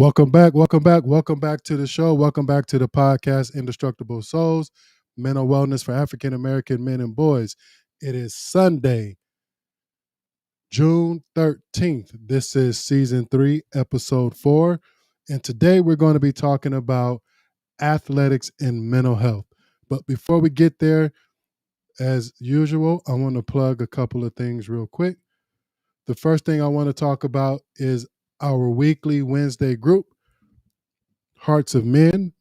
Welcome back, welcome back, welcome back to the show. Welcome back to the podcast, Indestructible Souls, Mental Wellness for African American Men and Boys. It is Sunday, June 13th. This is season 3, episode 4. And today we're going to be talking about athletics and mental health. But before we get there, as usual, I want to plug a couple of things real quick. The first thing I want to talk about is our weekly Wednesday group, Hearts of Men,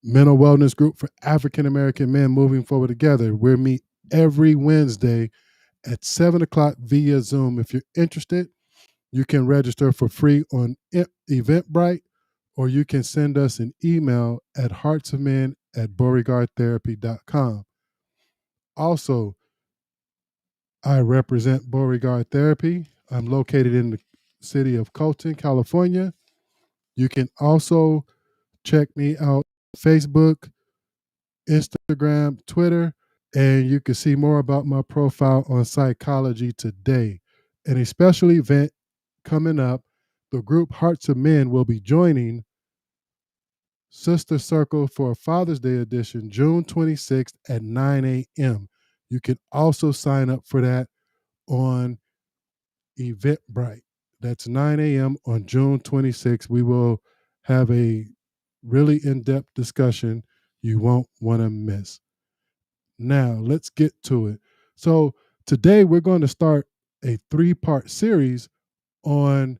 mental wellness group for African American men moving forward together. We meet every Wednesday at 7 o'clock via Zoom. If you're interested, you can register for free on Eventbrite, or you can send us an email at heartsofmen@beauregardtherapy.com. Also, I represent Beauregard Therapy. I'm located in the city of Colton, California. You can also check me out on Facebook, Instagram, Twitter, and you can see more about my profile on Psychology Today. And a special event coming up, the group Hearts of Men will be joining Sister Circle for a Father's Day edition, June 26th at 9 a.m. You can also sign up for that on Eventbrite. That's 9 a.m. on June 26th. We will have a really in-depth discussion you won't want to miss. Now, let's get to it. So, today we're going to start a 3-part series on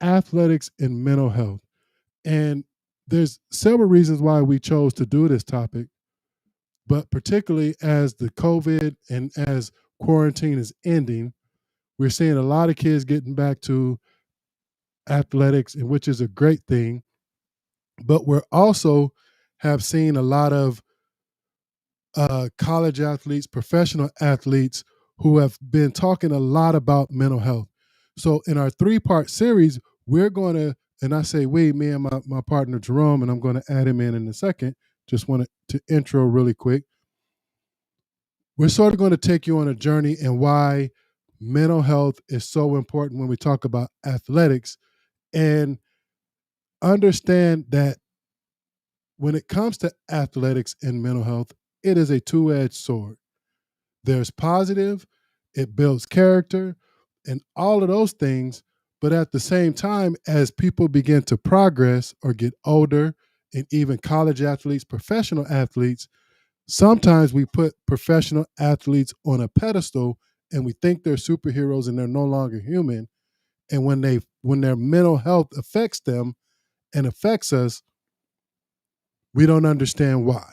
athletics and mental health. And there's several reasons why we chose to do this topic, but particularly as the COVID and as quarantine is ending, we're seeing a lot of kids getting back to athletics, and which is a great thing. But we're also have seen a lot of college athletes, professional athletes who have been talking a lot about mental health. So in our 3-part series, we're going to, and I say we, me and my partner Jerome, and I'm going to add him in a second. Just wanted to intro really quick. We're sort of going to take you on a journey and why mental health is so important when we talk about athletics, and understand that when it comes to athletics and mental health, it is a two-edged sword. There's positive, it builds character, and all of those things. But at the same time, as people begin to progress or get older, and even college athletes, professional athletes, sometimes we put professional athletes on a pedestal and we think they're superheroes and they're no longer human. And when their mental health affects them and affects us, we don't understand why.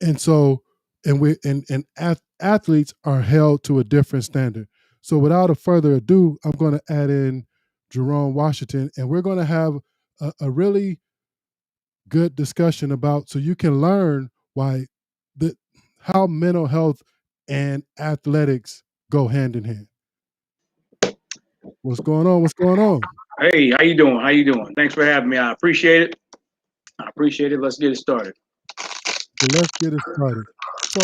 And so, athletes are held to a different standard. So without a further ado, I'm going to add in Jerome Washington, and we're going to have a really good discussion about, so you can learn how mental health and athletics go hand in hand. What's going on? What's going on? Hey, how you doing? How you doing? Thanks for having me. I appreciate it. I appreciate it. Let's get it started. So let's get it started. So,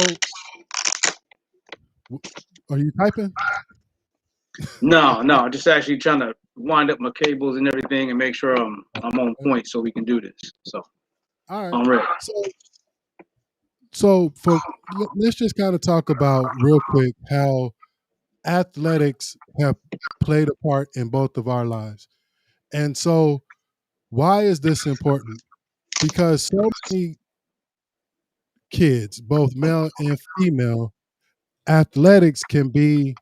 are you typing? No, just actually trying to wind up my cables and everything and make sure I'm on point so we can do this. So, all right, I'm ready. So let's just kind of talk about real quick how athletics have played a part in both of our lives. And so why is this important? Because so many kids, both male and female, athletics can be,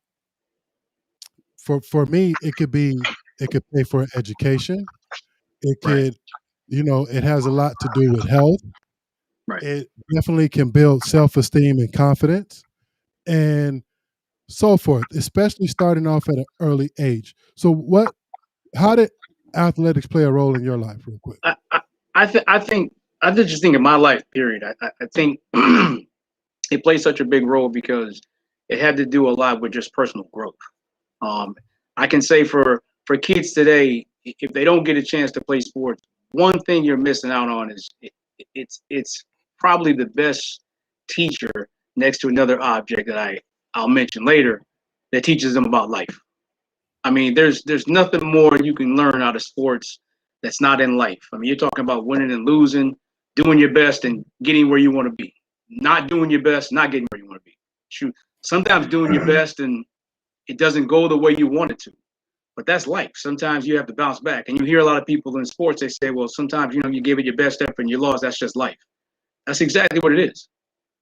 for me, it could pay for education. It Right. could, it has a lot to do with health. Right. It definitely can build self-esteem and confidence and so forth, especially starting off at an early age. So how did athletics play a role in your life, real quick? I just think in my life period, I think it plays such a big role because it had to do a lot with just personal growth. I can say for kids today, if they don't get a chance to play sports, one thing you're missing out on is it's probably the best teacher next to another object that I'll mention later that teaches them about life. I mean, there's nothing more you can learn out of sports that's not in life. I mean, you're talking about winning and losing, doing your best and getting where you want to be. Not doing your best, not getting where you want to be. Shoot, sometimes doing your best and it doesn't go the way you want it to. But that's life. Sometimes you have to bounce back. And you hear a lot of people in sports, they say, well, sometimes, you give it your best effort and you lost. That's just life. That's exactly what it is.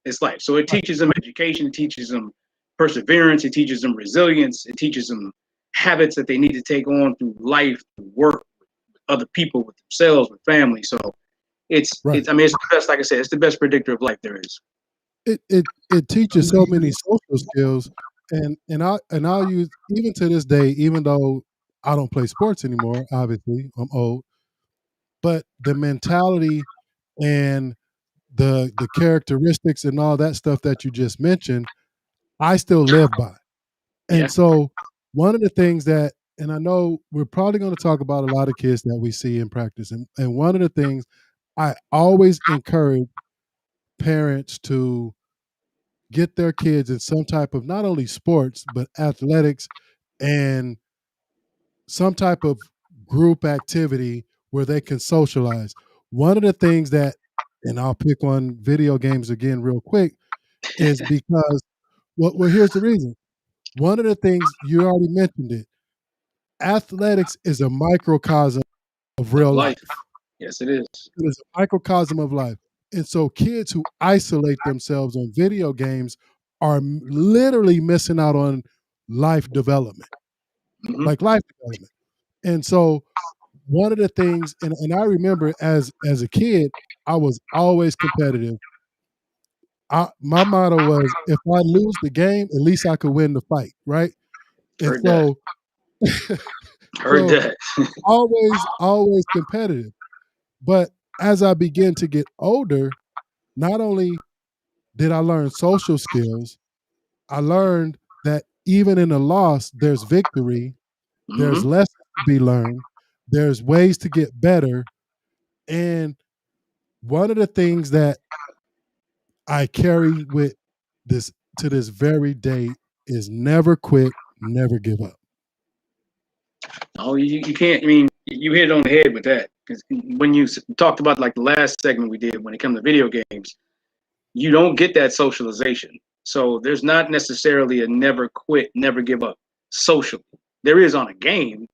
It's life. So it teaches them education, it teaches them perseverance, it teaches them resilience, it teaches them habits that they need to take on through life, through work, with other people, with themselves, with family. So Right. it's the best, like I said, it's the best predictor of life there is. It teaches so many social skills, and I'll use, even to this day, even though I don't play sports anymore, obviously I'm old, but the mentality and the characteristics and all that stuff that you just mentioned, I still live by. Yeah. And so one of the things that, and I know we're probably going to talk about a lot of kids that we see in practice, and one of the things I always encourage parents to get their kids in some type of not only sports but athletics and some type of group activity where they can socialize. One of the things that, and I'll pick on video games again real quick, is because, well, here's the reason. One of the things you already mentioned it. Athletics is a microcosm of Of real life. life. Yes, it is. It is a microcosm of life. And so kids who isolate themselves on video games are literally missing out on life development, Mm-hmm. like life development. And so one of the things, and I remember as a kid, I was always competitive. My motto was, if I lose the game, at least I could win the fight, right? And Heard that. Heard so that. always competitive. But as I began to get older, not only did I learn social skills, I learned that even in a loss, there's victory, there's Mm-hmm. lessons to be learned, there's ways to get better. And one of the things that I carry with this to this very day is never quit, never give up. Oh, you can't. I mean, you hit it on the head with that. Because when you talked about like the last segment we did when it comes to video games, you don't get that socialization. So there's not necessarily a never quit, never give up social. There is on a game,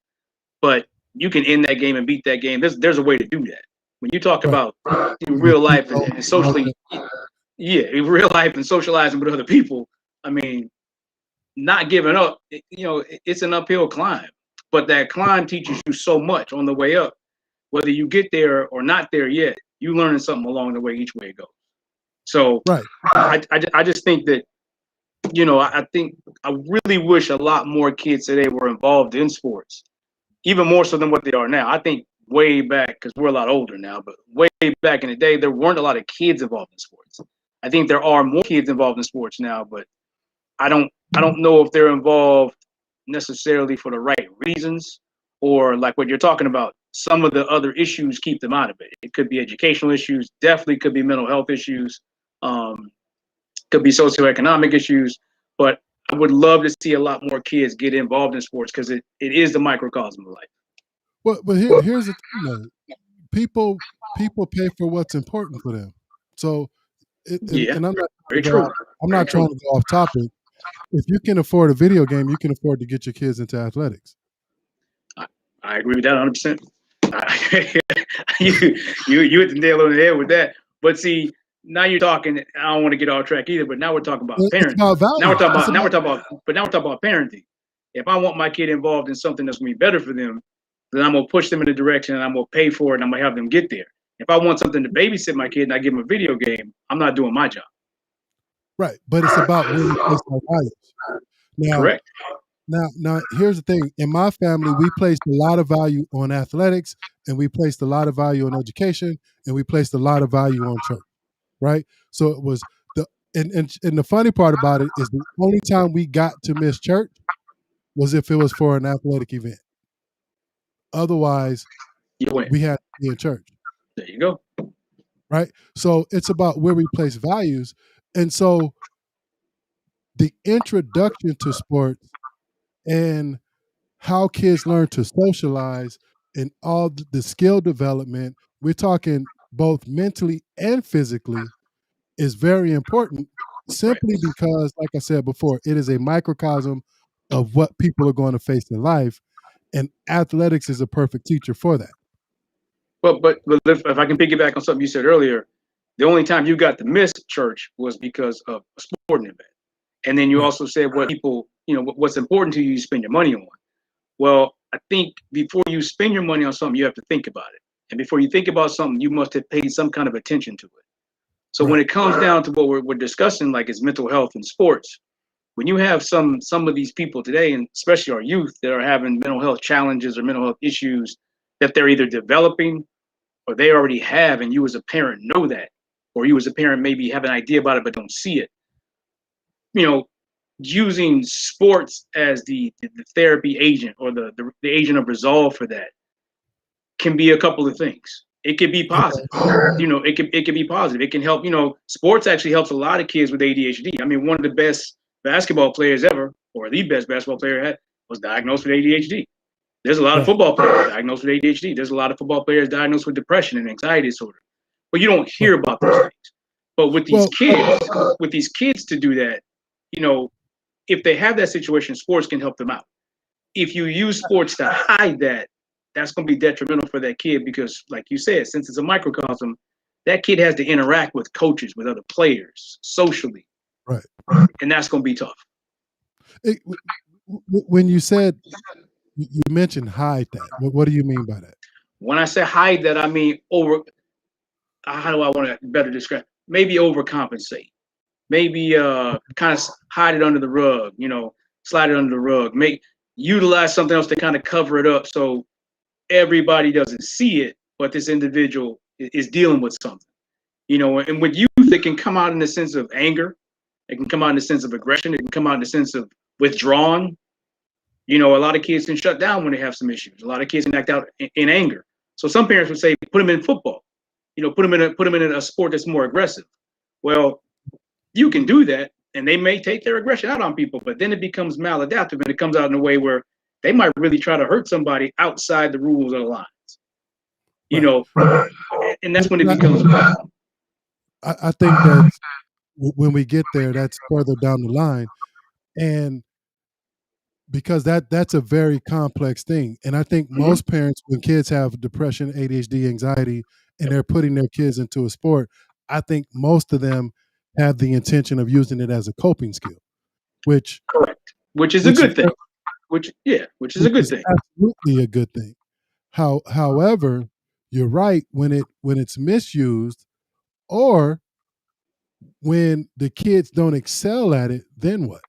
but you can end that game and beat that game. There's a way to do that. When you talk Right. about in And the real cheat life and, codes and and all socially, that. yeah, in real life and socializing with other people, I mean, not giving up, it's an uphill climb. But that climb teaches you so much on the way up. Whether you get there or not there yet, you learning something along the way each way it goes. So Right. I just think that, I think I really wish a lot more kids today were involved in sports, even more so than what they are now. I think way back, because we're a lot older now, but way back in the day, there weren't a lot of kids involved in sports. I think there are more kids involved in sports now, but I don't I don't know if they're involved necessarily for the right reasons, or like what you're talking about. Some of the other issues keep them out of it. It could be educational issues, definitely could be mental health issues, um, could be socioeconomic issues. But I would love to see a lot more kids get involved in sports because it is the microcosm of life. Well, but here's the thing though. People pay for what's important for them. So Yeah, and I'm not trying to very go true. off, I'm Very not trying true. to go off topic. If you can afford a video game, you can afford to get your kids into athletics. I, I agree with that 100%. you you hit the nail on the head with that. But see, now you're talking. I don't want to get off track either. But now we're talking about It's parenting. about values. It's about Now we're talking about parenting. If I want my kid involved in something that's gonna be better for them, then I'm gonna push them in the direction and I'm gonna pay for it and I'm gonna have them get there. If I want something to babysit my kid and I give him a video game, I'm not doing my job. right, but it's about where we place our values. Now, Correct. now, here's the thing. In my family, we placed a lot of value on athletics, and we placed a lot of value on education, and we placed a lot of value on church. Right. So it was the and the funny part about it is the only time we got to miss church was if it was for an athletic event. Otherwise, You win. we had to be in church. There you go. Right. So it's about where we place values. And so the introduction to sports and how kids learn to socialize and all the skill development, we're talking both mentally and physically, is very important Right. simply because, like I said before, it is a microcosm of what people are going to face in life. And athletics is a perfect teacher for that. But if I can piggyback on something you said earlier, the only time you got to miss church was because of a sporting event. And then you Right. also said what people, what's important to you, you spend your money on. Well, I think before you spend your money on something, you have to think about it. And before you think about something, you must have paid some kind of attention to it. So when Right. it comes down to what we're discussing, like it's mental health and sports, when you have some of these people today, and especially our youth that are having mental health challenges or mental health issues that they're either developing or they already have, and you as a parent know that, or you as a parent maybe have an idea about it but don't see it. You know, using sports as the therapy agent or the agent of resolve for that can be a couple of things. It could be Okay. positive. It could be positive. It can help. Sports actually helps a lot of kids with ADHD. I mean, one of the best basketball players ever, or the best basketball player had, was diagnosed with ADHD. There's a lot of Right. football players diagnosed with ADHD. There's a lot of football players diagnosed with depression and anxiety disorder. But you don't Right. hear about those things. But Well, with these kids to do that, you know, if they have that situation, sports can help them out. If you use sports to hide that, that's going to be detrimental for that kid because, like you said, since it's a microcosm, that kid has to interact with coaches, with other players, socially, right. and that's going to be tough. It, when you said you mentioned hide that, what do you mean by that? When I say hide that, I mean over. How do I want to better describe? Maybe overcompensate. Maybe kind of hide it under the rug. Slide it under the rug. Utilize something else to kind of cover it up so everybody doesn't see it, but this individual is dealing with something. And with youth, it can come out in the sense of anger. It can come out in the sense of aggression. It can come out in the sense of withdrawn. A lot of kids can shut down when they have some issues. A lot of kids can act out in anger. So some parents would say, put them in football. Put them in a sport that's more aggressive. Well, you can do that, and they may take their aggression out on people, but then it becomes maladaptive, and it comes out in a way where they might really try to hurt somebody outside the rules of the lines. You Right. know, and that's But when it becomes a problem. I think that when we get there, that's further down the line, and because that's a very complex thing. And I think Mm-hmm. most parents, when kids have depression, ADHD, anxiety, and Yep. they're putting their kids into a sport, I think most of them have the intention of using it as a coping skill, which Correct. Which is a which is good thing. Which is a which good is thing. absolutely a good thing. However, you're right, when it's misused, or when the kids don't excel at it, then what?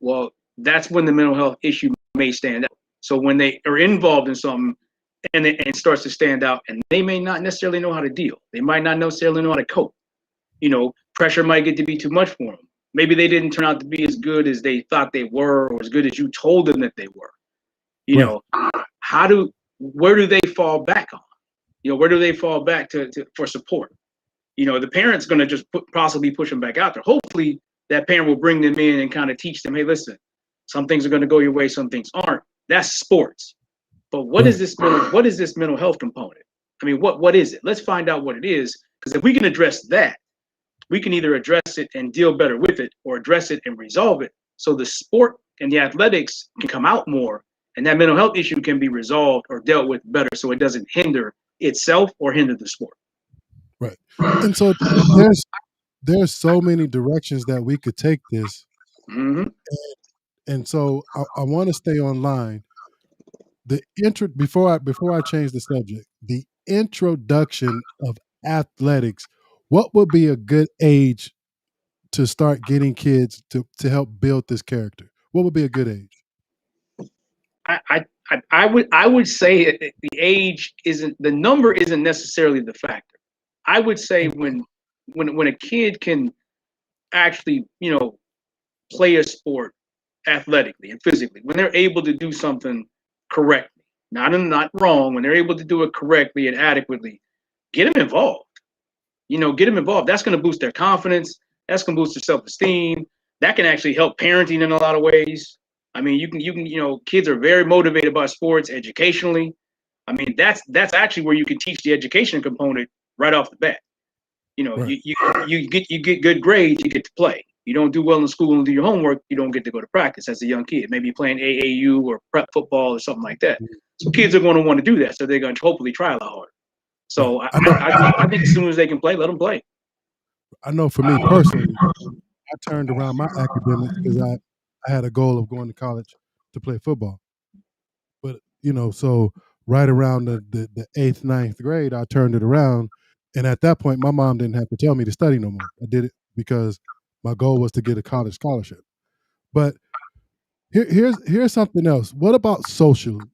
Well, that's when the mental health issue may stand out. So when they are involved in something and it starts to stand out, and they may not necessarily know how to deal. They might not necessarily know how to cope. Pressure might get to be too much for them. Maybe they didn't turn out to be as good as they thought they were, or as good as you told them that they were. You Right. know, where do they fall back on? Where do they fall back to for support? The parent's going to just possibly push them back out there. Hopefully, that parent will bring them in and kind of teach them, hey, listen, some things are going to go your way, some things aren't. That's sports. But what is Right. this mental health component? I mean, what is it? Let's find out what it is, because if we can address that, we can either address it and deal better with it, or address it and resolve it, so the sport and the athletics can come out more, and that mental health issue can be resolved or dealt with better, so it doesn't hinder itself or hinder the sport. Right. And so there's so many directions that we could take this. Mm-hmm. And so I want to stay online. The intro before I change the subject, the introduction of athletics, what would be a good age to start getting kids to help build this character? What would be a good age? I would say the age isn't the number isn't necessarily the factor. I would say Okay. when a kid can actually play a sport athletically and physically, when they're able to do something correctly, not wrong, when they're able to do it correctly and adequately, get them involved. Get them involved. That's going to boost their confidence. That's going to boost their self-esteem. That can actually help parenting in a lot of ways. I mean, you can kids are very motivated by sports educationally. I mean, that's actually where you can teach the education component right off the bat. You know, Right. you get good grades, you get to play. You don't do well in school and do your homework, you don't get to go to practice as a young kid. Maybe playing AAU or prep football or something like that. So kids are going to want to do that. So they're going to hopefully try a lot harder. Right. So I think as soon as they can play, let them play. I know for me personally, I turned around my academics because I had a goal of going to college to play football. But so right around the eighth, ninth grade, I turned it around, and at that point, my mom didn't have to tell me to study no more. I did it because my goal was to get a college scholarship. But here's something else. What about socially?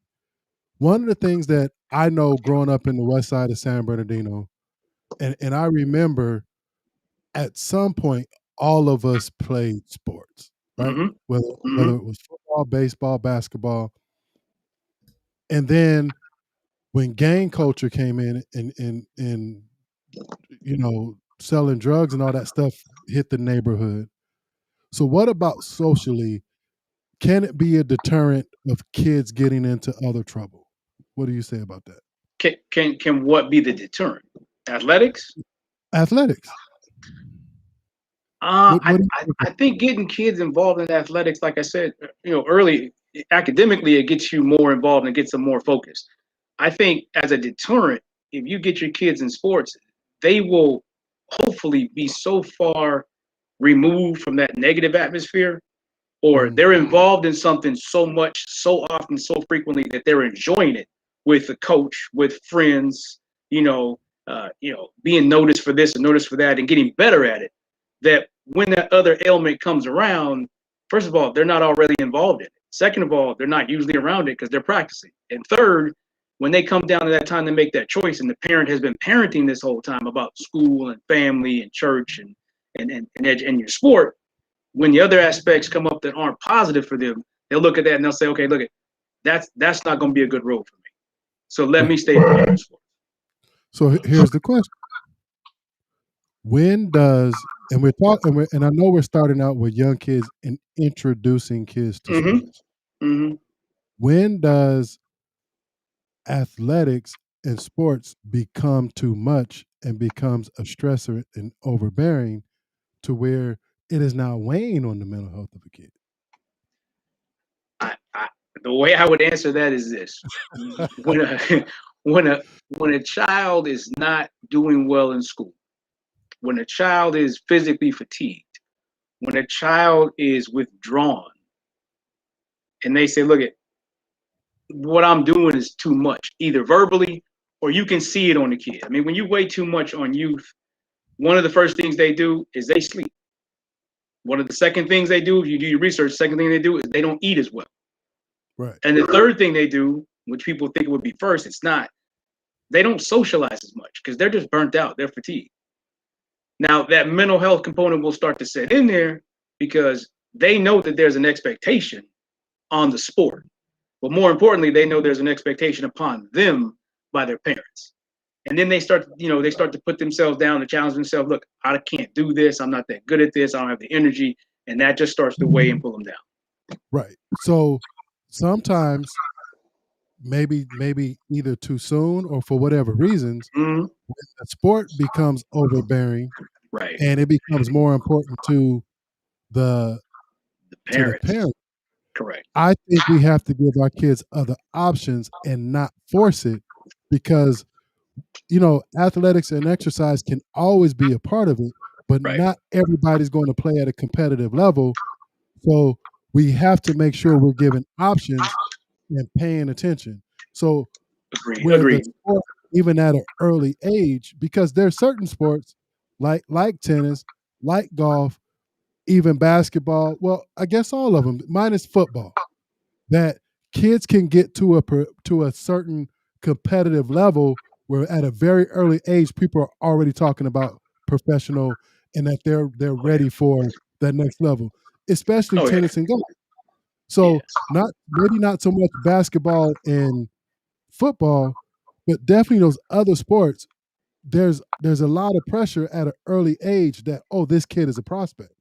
One of the things that I know growing up in the west side of San Bernardino, and I remember at some point all of us played sports, right? Mm-hmm. Whether Mm-hmm. it was football, baseball, basketball, and then when gang culture came in and selling drugs and all that stuff hit the neighborhood. So what about socially? Can it be a deterrent of kids getting into other trouble? What do you say about that? Can what be the deterrent? Athletics? Athletics. Uh, What I, do you I think I of think getting kids involved in athletics, like I said, early academically, it gets you more involved and gets them more focused. I think as a deterrent, if you get your kids in sports, they will hopefully be so far removed from that negative atmosphere, or Mhm. they're involved in something so much, so often, so frequently that they're enjoying it with the coach, with friends, being noticed for this and noticed for that, and getting better at it. That when that other ailment comes around, first of all, they're not already involved in it. Second of all, they're not usually around it because they're practicing. And third, when they come down to that time to make that choice, and the parent has been parenting this whole time about school and family and church and your sport, when the other aspects come up that aren't positive for them, they'll look at that and they'll say, okay, look at that's not going to be a good road for me. So let me Right. stay away from sport. So here's the question: When does and we're talking, and I know we're starting out with young kids and introducing kids to Mm-hmm. sports. Mm-hmm. When does athletics and sports become too much and becomes a stressor and overbearing to where it is now weighing on the mental health of a kid? I the way I would answer that is this: when a when a when a child is not doing well in school, when a child is physically fatigued, when a child is withdrawn, and they say, "Look at what I'm doing is too much," either verbally or you can see it on the kid. I mean, when you weigh too much on youth, one of the first things they do is they sleep. One of the second things they do, if you do your research, second thing they do is they don't eat as well. Right. And the third thing they do, which people think would be first, it's not. They don't socialize as much because they're just burnt out. They're fatigued. Now that mental health component will start to set in there because they know that there's an expectation on the sport, but more importantly, they know there's an expectation upon them by their parents. And then they start to put themselves down and challenge themselves. Look, I can't do this. I'm not that good at this. I don't have the energy, and that just starts to weigh and pull them down. Right. So sometimes maybe either too soon or for whatever reasons, Mm-hmm. the sport becomes overbearing Right. and it becomes more important the The to the parents. parent. Correct. I think we have to give our kids other options and not force it because athletics and exercise can always be a part of it, but Right. not everybody's going to play at a competitive level. So we have to make sure we're giving options and paying attention. So Agreed. where the Agreed. sport, even at an early age, because there's certain sports like tennis, like golf, even basketball. Well, I guess all of them, minus football, that kids can get to a certain competitive level where at a very early age people are already talking about professional and that they're Oh yeah. ready for that next level, especially Oh yeah. tennis and golf. Yes. So not maybe not so much basketball and football, but definitely those other sports. There's a lot of pressure at an early age that this kid is a prospect.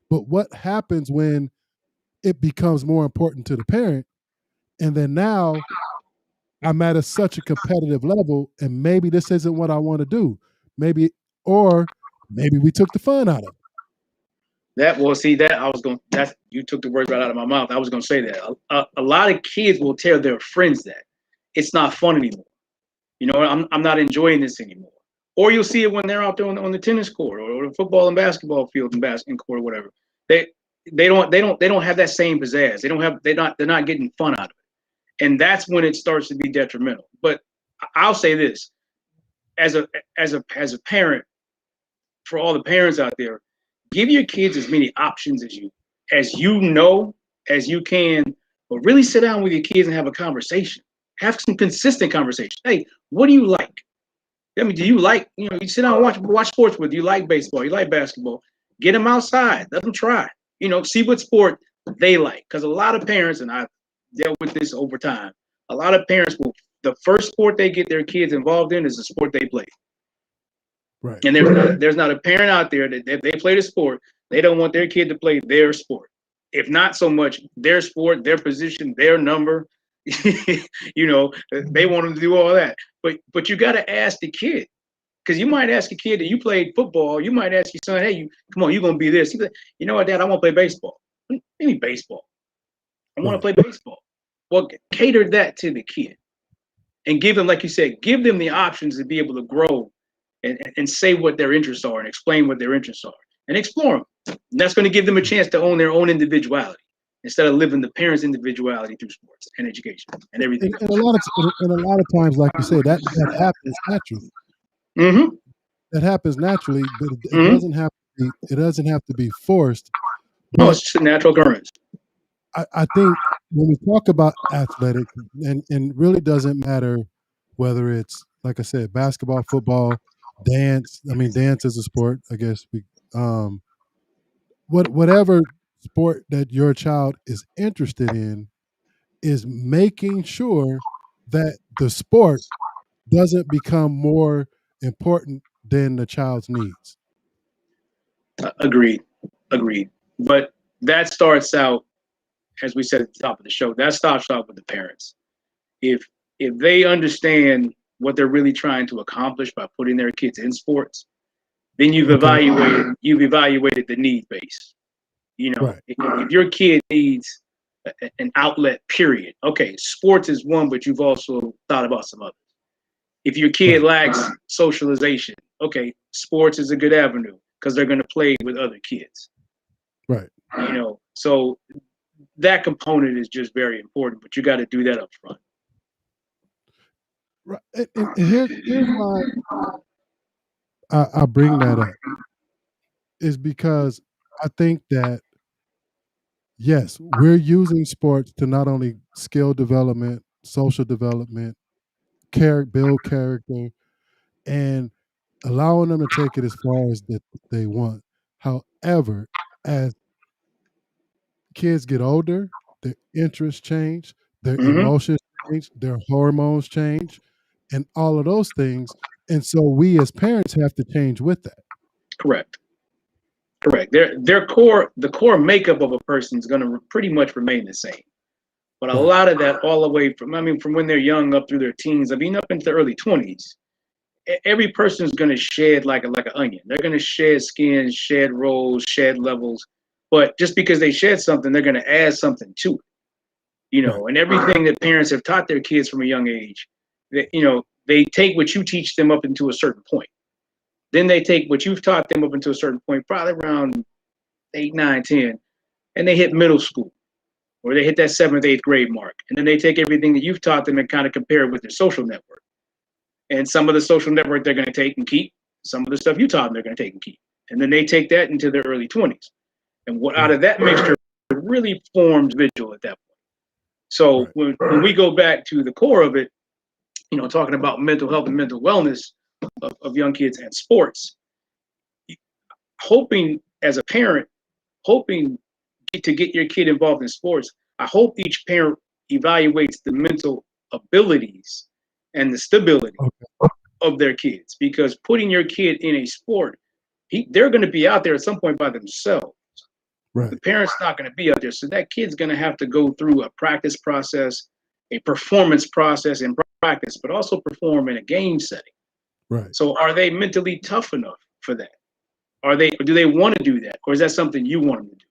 But what happens when it becomes more important to the parent, and then now I'm at such a competitive level, and maybe this isn't what I want to do. Maybe, or maybe we took the fun out of it. That well, see that I was going. That's you took the words right out of my mouth. I was going to say that a lot of kids will tell their friends that it's not fun anymore. You know, I'm not enjoying this anymore. Or you'll see it when they're out there on the tennis court or the football and basketball field and basketball court or whatever. They they don't have that same pizzazz. They're not getting fun out of it, and that's when it starts to be detrimental. But I'll say this as a parent, for all the parents out there, give your kids as many options as you can, but really sit down with your kids and have a conversation. Have some consistent conversation. Hey, what do you like? I mean, do you like, you sit down and watch sports with? Do you like baseball? You like basketball? Get them outside. Let them try. See what sport they like. Because a lot of parents, and I've dealt with this over time, a lot of parents the first sport they get their kids involved in is the sport they play. Right. And there's not a parent out there that if they play the sport, they don't want their kid to play their sport. If not so much their sport, their position, their number, they want them to do all that. But you got to ask the kid, because you might ask a kid that you played football. You might ask your son, hey, come on, you're going to be this. He's like, you know what, Dad, I want to play baseball. Give me baseball. I want to play baseball. Well, cater that to the kid and give them, like you said, give them the options to be able to grow and say what their interests are and explain what their interests are and explore them. And that's going to give them a chance to own their own individuality instead of living the parents' individuality through sports and education and everything And else. a lot of times, like you say, that happens naturally. Mm-hmm. That happens naturally, but it Mm-hmm. doesn't have to be. It doesn't have to be forced. No, But it's just a natural occurrence. I think when we talk about athletics, and really doesn't matter whether it's, like I said, basketball, football, dance. I mean, dance is a sport. I guess um, whatever sport that your child is interested in is making sure that the sport doesn't become more important than the child's needs. Agreed. Agreed. But that starts out, as we said at the top of the show, that starts out with the parents. If if they understand what they're really trying to accomplish by putting their kids in sports, then Okay. you've evaluated the need base. Right. If your kid needs an outlet, period. Okay, sports is one, but you've also thought about some others. If your kid Right. lacks socialization, okay, sports is a good avenue because they're going to play with other kids. Right. So that component is just very important, but you got to do that up front. Right. And here's why I bring that up is because I think that yes, we're using sports to not only skill development, social development, build character, and allowing them to take it as far as that they want. However, as kids get older, their interests change, their Hmm. emotions change, their hormones change, and all of those things. And so we as parents have to change with that. Correct. Correct. The core makeup of a person is going to pretty much remain the same. But a Right. lot of that, all the way from when they're young up through their teens, I mean, up into the early 20s, every person is going to shed like an onion. They're going to shed skin, shed roles, shed levels. But just because they shed something, they're going to add something to it. Right. And everything that parents have taught their kids from a young age, that they take what you teach them up into a certain point. Then they take what you've taught them up into a certain point, probably around 8, 9, 10, and they hit middle school or they hit that seventh, eighth grade mark. And then they take everything that you've taught them and kind of compare it with their social network. And some of the social network they're going to take and keep. Some of the stuff you taught them they're going to take and keep. And then they take that into their early 20s. And what out Right. of that mixture really forms visual at that point. So Right. when we go back to the core of it, talking about mental health and mental wellness of young kids and sports, hoping as a parent, hoping to get your kid involved in sports, I hope each parent evaluates the mental abilities and the stability Okay. of their kids, because putting your kid in a sport, they're going to be out there at some point by themselves. The Right. parent's not going to be out there, so that kid's going to have to go through a practice process a performance process in practice, but also perform in a game setting. Right. So are they mentally tough enough for that? Do they want to do that? Or is that something you want them to do?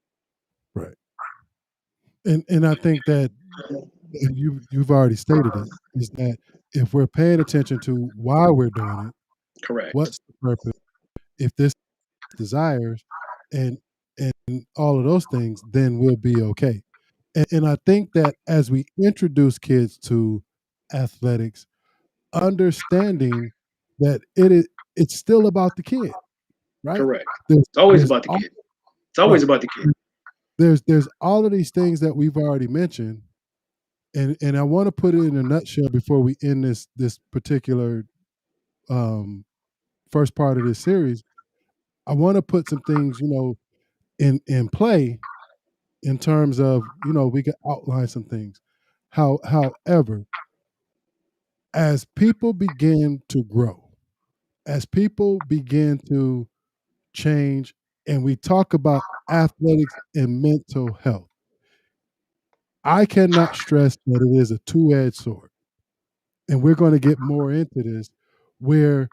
Right. And I think that you've already stated it, is that if we're paying attention to why we're doing it, Correct. what's the purpose, if this desires, and all of those things, then we'll be okay. And I think that as we introduce kids to athletics, understanding that it's still about the kid, right? Correct. There's It's always there's about the all, kid. It's always right. about the kid. There's all of these things that we've already mentioned, and I want to put it in a nutshell before we end this particular um, first part of this series. I want to put some things, in play in terms of, we can outline some things. However, as people begin to grow, as people begin to change, and we talk about athletics and mental health, I cannot stress that it is a two-edged sword. And we're going to get more into this, where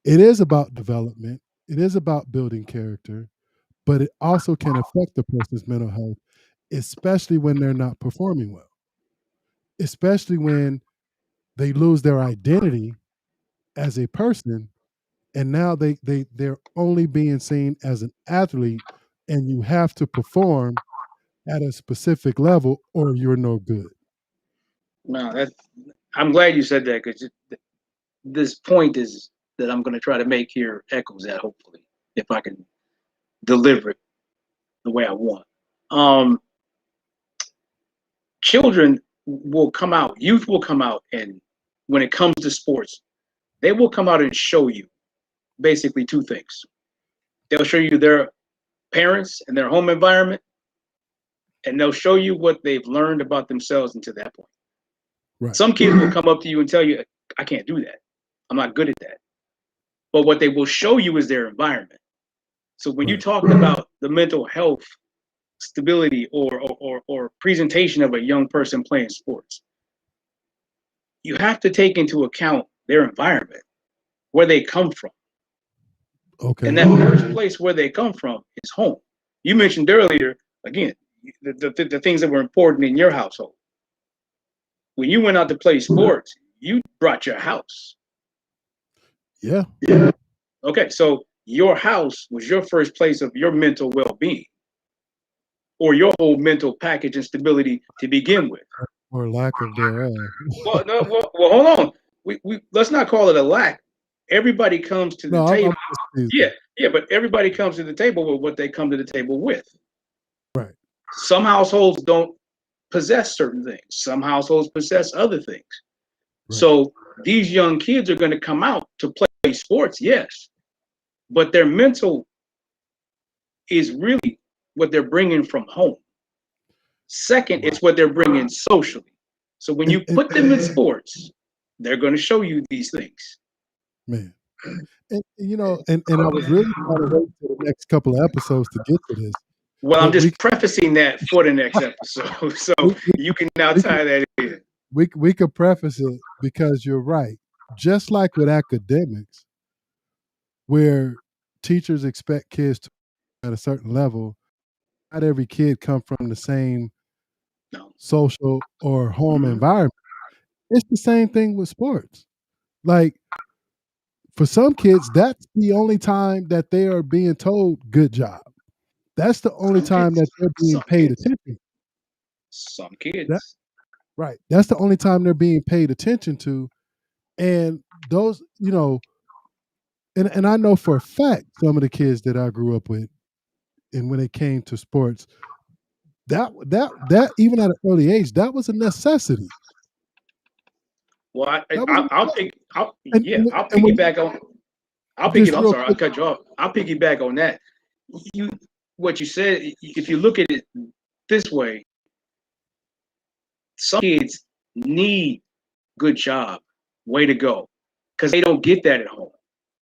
it is about development, it is about building character, but it also can affect a person's mental health, especially when they're not performing well, especially when they lose their identity as a person, and now they're only being seen as an athlete, and you have to perform at a specific level or you're no good. No, I'm glad you said that because this point is that I'm going to try to make here echoes that hopefully, if I can deliver it the way I want. Um, Children will come out, youth will come out, and when it comes to sports, they will come out and show you basically two things. They'll show you their parents and their home environment, and they'll show you what they've learned about themselves until that point. Right. Some kids will come up to you and tell you, I can't do that. I'm not good at that. But what they will show you is their environment. So when you Right. talk about the mental health stability or presentation of a young person playing sports, you have to take into account their environment, where they come from. And Okay. that first place where they come from is home. You mentioned earlier, again, the things that were important in your household. When you went out to play sports, you brought your house. Yeah. Okay, so your house was your first place of your mental well being or your whole mental package and stability to begin with. Or lack of thereof. Well, no, well, hold on. We let's not call it a lack. Everybody comes to the No, I'm table. just Yeah, teasing. yeah, but everybody comes to the table with what they come to the table with. Right. Some households don't possess certain things. Some households possess other things. Right. So these young kids are going to come out to play sports, yes, but their mental is really what they're bringing from home. Second, Right. it's what they're bringing socially. So when And, you put them in sports, they're going to show you these things. man. And and I was really trying to wait for the next couple of episodes to get to this, Well, I'm but just prefacing that for the next episode, so we we you can now we could tie that in. we could preface it, because you're right. Just like with academics, where teachers expect kids to at a certain level, not every kid come from the same No, social or home environment. It's the same thing with sports. Like, for some kids, that's the only time that they are being told good job. That's the only some time kids, that they're being some paid kids, attention. some That kids. right. That's the only time they're being paid attention to. And those, and I know for a fact some of the kids that I grew up with, and when it came to sports, that even at an early age, that was a necessity. Well, That was a I'll necessity. pick. I'll And yeah, and, I'll and when, piggyback on. I'll pick it. just I'm real sorry, I'll quick, cut you off. I'll piggyback on that. You, what you said. If you look at it this way, some kids need good job, way to go, because they don't get that at home.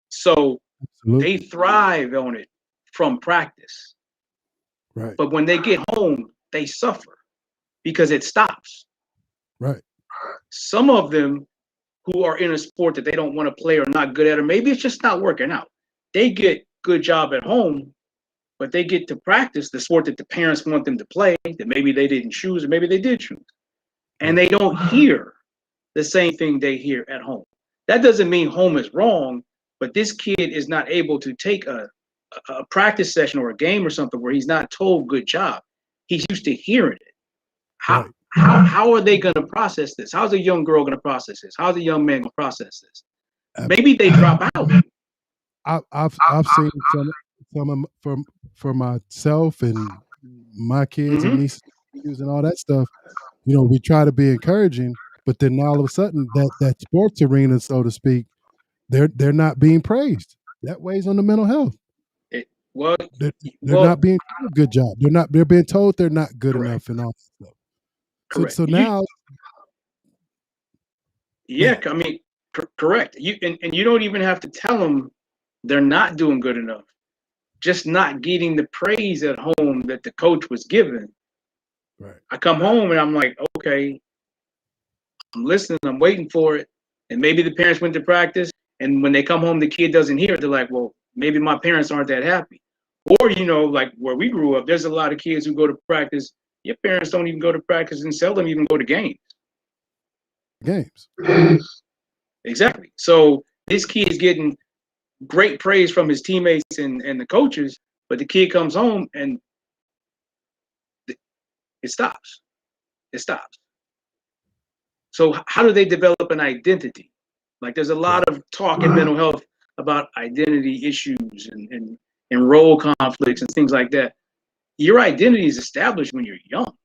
So they absolutely thrive on it from practice. right. But when they get home, they suffer because it stops. Right. Some of them who are in a sport that they don't want to play or not good at, or maybe it's just not working out. They get good job at home, but they get to practice the sport that the parents want them to play, that maybe they didn't choose, or maybe they did choose. And Right. they don't hear the same thing they hear at home. That doesn't mean home is wrong, but this kid is not able to take a practice session or a game or something where he's not told good job. He's used to hearing it. How Right. how are they going to process this? How's a young girl going to process this? How's a young man going to process this? Maybe they drop out. I've seen some of for myself and my kids and Mm-hmm. nieces and all that stuff. We try to be encouraging, but then all of a sudden that sports arena, so to speak, they're not being praised. That weighs on the mental health. It, well, They're, they're well, not being told a good job. They're being told they're not good correct, enough and all that stuff. So correct. so now, go Yeah, ahead. I mean, correct. And you don't even have to tell them they're not doing good enough. Just not getting the praise at home that the coach was given. Right. I come home and I'm like, okay, I'm listening, I'm waiting for it. And maybe the parents went to practice, and when they come home, the kid doesn't hear it. They're like, well, maybe my parents aren't that happy. Or, like where we grew up, there's a lot of kids who go to practice. Your parents don't even go to practice and seldom even go to games. Games. Exactly. So this kid's getting great praise from his teammates and the coaches, but the kid comes home and it stops. It stops. So how do they develop an identity? Like there's a lot Right. of talk in mental health about identity issues and role conflicts and things like that. Your identity is established when you're young.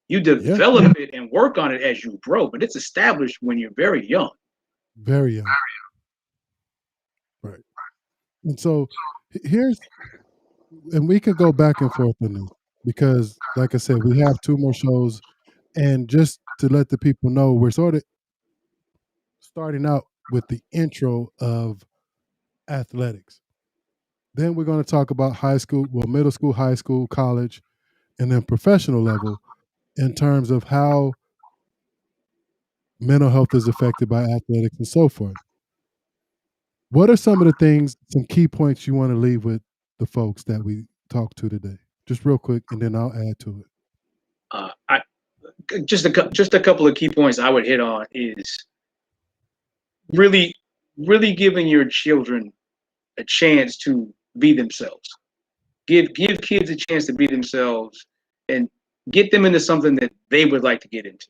You Yeah. develop it and work on it as you grow, but it's established when you're very young. Very young. Right. And so here's and we could go back and forth on this because, like I said, we have two more shows, and just to let the people know, we're sort of starting out with the intro of athletics. Then we're going to talk about high school, well, middle school, high school, college, and then professional level in terms of how mental health is affected by athletics and so forth. What are some of the things, some key points you want to leave with the folks that we talked to today? Just real quick, and then I'll add to it. I just a couple of key points I would hit on is really really giving your children a chance to be themselves. Give kids a chance to be themselves and get them into something that they would like to get into.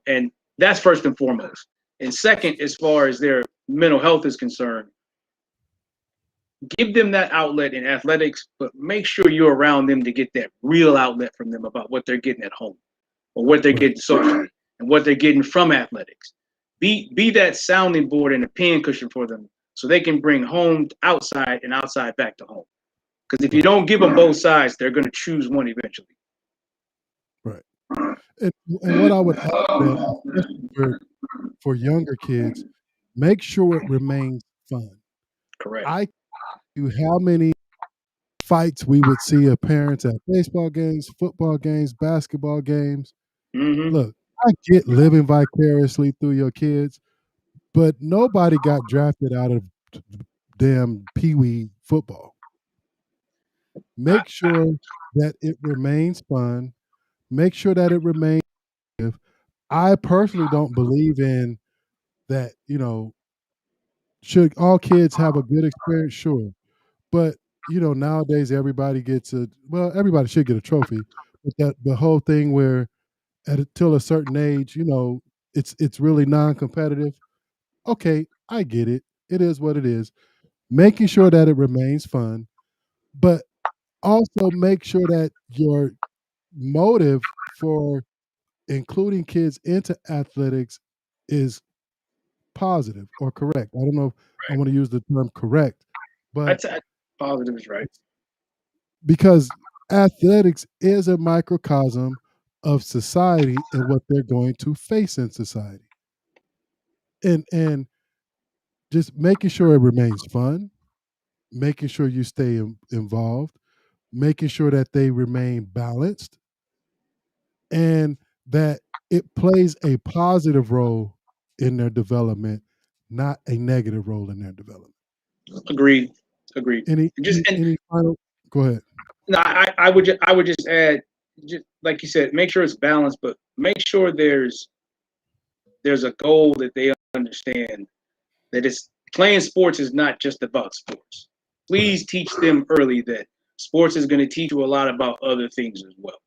And that's first and foremost. And second, as far as their mental health is concerned, give them that outlet in athletics, but make sure you're around them to get that real outlet from them about what they're getting at home or what they're Right. getting socially and what they're getting from athletics. Be that sounding board and a pin cushion for them so they can bring home to outside and outside back to home. Because if you Right. don't give them both sides, they're going to choose one eventually. Right. And what I would add to that, especially for younger kids, make sure it remains fun. Correct. I knew how many fights we would see of parents at baseball games, football games, basketball games. Mm-hmm. Look, I get living vicariously through your kids, but nobody got drafted out of damn pee wee football. Make sure that it remains fun. Make sure that it remains. I personally don't believe in that, should all kids have a good experience? Sure. But, nowadays everybody gets everybody should get a trophy. But that the whole thing where till a certain age, it's really non-competitive. Okay, I get it. It is what it is. Making sure that it remains fun, but also make sure that your motive for including kids into athletics is positive or correct. I don't know if I want to use the term correct, but That's positive is right. because athletics is a microcosm of society and what they're going to face in society. And just making sure it remains fun, making sure you stay involved, making sure that they remain balanced, and that it plays a positive role in their development, not a negative role in their development. Agreed. Agreed. Any Just and any final? Go ahead. no, I would just add, just like you said, make sure it's balanced, but make sure there's a goal that they understand that it's playing sports is not just about sports. Right. Please teach them early that sports is going to teach you a lot about other things as well.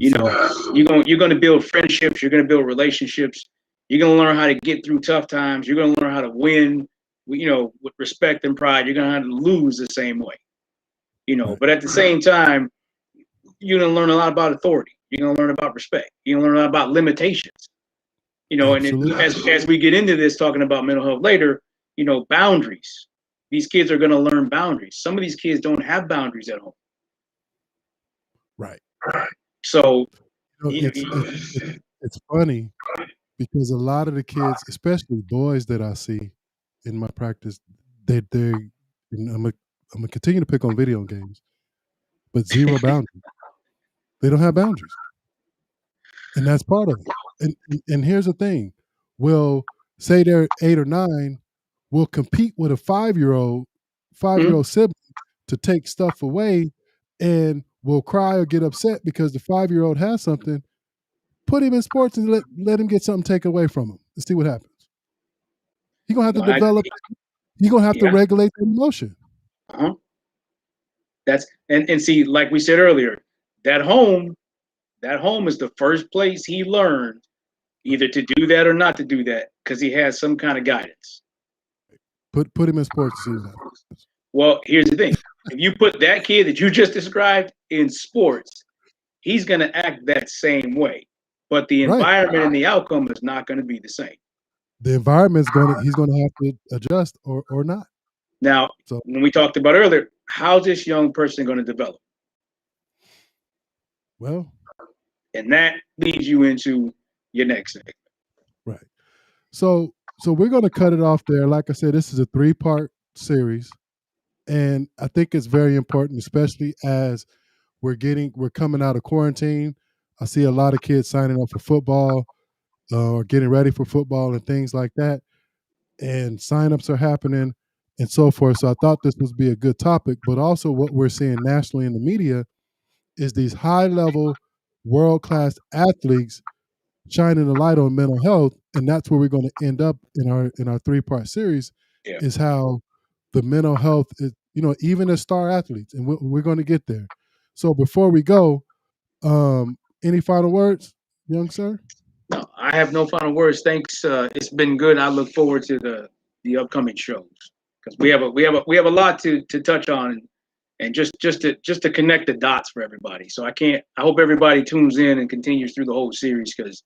You Absolutely. know, you're gonna build friendships, you're gonna build relationships, you're gonna learn how to get through tough times, you're gonna learn how to win, with respect and pride. You're gonna have to lose the same way. Right. But at the same time, you're gonna learn a lot about authority. You're gonna learn about respect. You're gonna learn a lot about limitations. And Absolutely. as we get into this, talking about mental health later, boundaries. These kids are gonna learn boundaries. Some of these kids don't have boundaries at home. Right. So, You know, you it's funny because a lot of the kids, especially boys that I see in my practice, they I'm gonna continue to pick on video games, but zero boundaries. They don't have boundaries, and that's part of it. And here's the thing: we'll say they're 8 or 9, will compete with a 5-year-old, Mhm. 5-year-old sibling to take stuff away, and will cry or get upset because the 5-year-old has something. Put him in sports and let him get something taken away from him and see what happens. He's gonna have to No, I, develop. He's gonna have to yeah. regulate the emotion. Uh-huh. And see, like we said earlier, that home, that home is the first place he learned Right. either to do that or not to do that because he has some kind of guidance. Put him in sports to see what happens. Well, here's the thing: if you put that kid that you just described in sports, he's going to act that same way, but the Right. environment and the outcome is not going to be the same. The environment's gonna he's gonna have to adjust or not. Now, So when we talked about earlier, how's this young person going to develop? well, And that leads you into your next segment. right. So we're gonna cut it off there. Like I said, this is a 3-part series. And I think it's very important, especially as we're coming out of quarantine. I see a lot of kids signing up for football or getting ready for football and things like that. And signups are happening and so forth. So I thought this would be a good topic, but also what we're seeing nationally in the media is these high level, world class athletes shining a light on mental health, and that's where we're going to end up in our 3-part series. Yeah. Is how the mental health is, even as star athletes, and we're going to get there. So before we go, any final words, young sir? No, I have no final words. Thanks. It's been good. I look forward to the upcoming shows because we have a lot to touch on, and just to connect the dots for everybody. So I hope everybody tunes in and continues through the whole series because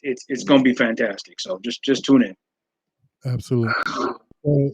it's going to be fantastic. So just tune in. Absolutely. So